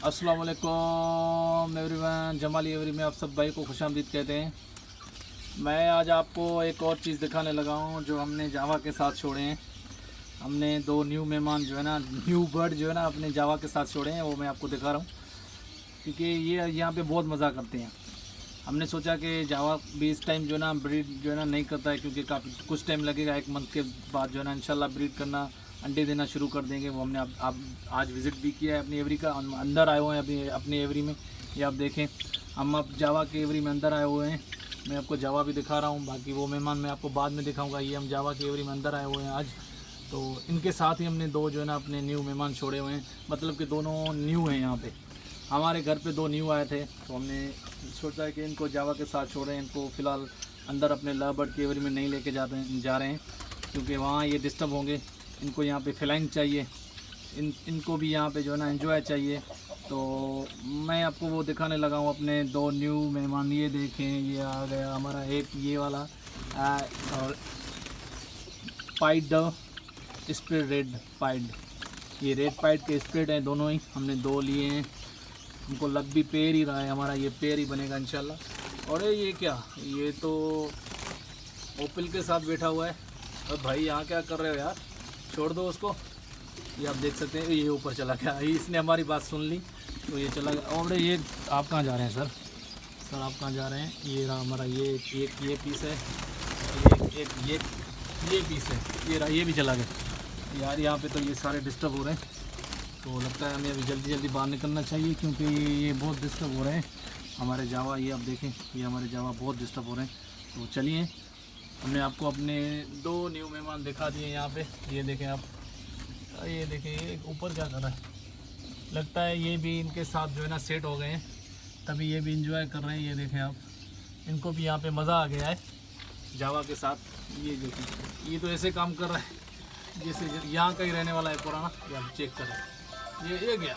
अस्सलाम वालेकुम everyone, Jamali every में आप सब भाई को खुशामदीद कहते हैं। मैं आज आपको एक और चीज़ दिखाने लगा हूँ जो हमने जावा के साथ छोड़े हैं। हमने दो न्यू मेहमान जो है ना, न्यू बर्ड जो है ना, अपने जावा के साथ छोड़े हैं। वो मैं आपको दिखा रहा हूँ क्योंकि ये यहाँ पे बहुत मज़ा करते हैं। हमने सोचा कि जावा भी इस टाइम जो है ना ब्रीड जो है ना नहीं करता है, क्योंकि काफ़ी कुछ टाइम लगेगा, 1 मंथ के बाद जो है ना इंशाल्लाह ब्रीड करना, अंडे देना शुरू कर देंगे। वो हमने आप आज विज़िट भी किया है अपनी एवरी का। हम अंदर आए हुए हैं अभी अपनी एवरी में, ये आप देखें। हम अब जावा के एवरी में अंदर आए हुए हैं। मैं आपको जावा भी दिखा रहा हूँ, बाकी वो मेहमान मैं आपको बाद में दिखाऊँगा। ये हम जावा के एवरी में अंदर आए हुए हैं आज। तो इनके साथ ही हमने दो जो है ना अपने न्यू मेहमान छोड़े हुए हैं, मतलब कि दोनों न्यू हैं यहाँ पे। हमारे घर पे दो न्यू आए थे, तो हमने सोचा कि इनको जावा के साथ छोड़ें। इनको फ़िलहाल अंदर अपने लव बर्ड की एवरी में नहीं लेके जा रहे हैं, क्योंकि वहाँ ये डिस्टर्ब होंगे। इनको यहाँ पे फिलाइन चाहिए, इनको भी यहाँ पे जो है ना एंजॉय चाहिए। तो मैं आपको वो दिखाने लगा हूँ अपने दो न्यू मेहमान। ये देखें, ये आ गया हमारा एक ये वाला और पाइड स्प्रेड, रेड पाइड। ये रेड पाइड के स्प्रेड हैं दोनों ही, हमने दो लिए हैं। हमको लग भी पेड़ ही रहा है, हमारा ये पेड़ ही बनेगा इंशाल्लाह। और ये क्या, ये तो ओपल के साथ बैठा हुआ है। अब भाई यहाँ क्या कर रहे हो यार, छोड़ दो उसको। ये आप देख सकते हैं, ये ऊपर चला गया। इसने हमारी बात सुन ली तो ये चला गया। और ये आप कहाँ जा रहे हैं सर? सर आप कहाँ जा रहे हैं? ये रहा हमारा ये पीस है, ये पीस है, ये रहा, ये भी चला गया यार। यहाँ पे तो ये सारे डिस्टर्ब हो रहे हैं, तो लगता है हमें अभी जल्दी बाहर निकलना चाहिए, क्योंकि ये बहुत डिस्टर्ब हो रहे हैं हमारे जावा। ये आप देखें, ये हमारे जावा बहुत डिस्टर्ब हो रहे हैं। तो चलिए, हमने आपको अपने दो न्यू मेहमान दिखा दिए यहाँ पे। ये देखें आप, ये देखें ये ऊपर क्या कर रहा है। लगता है ये भी इनके साथ जो है ना सेट हो गए हैं, तभी ये भी इंजॉय कर रहे हैं। ये देखें आप, इनको भी यहाँ पे मज़ा आ गया है जावा के साथ। ये देखें, ये तो ऐसे काम कर रहा है जैसे यहाँ का ही रहने वाला है पुराना। ये आप चेक करें, ये गया।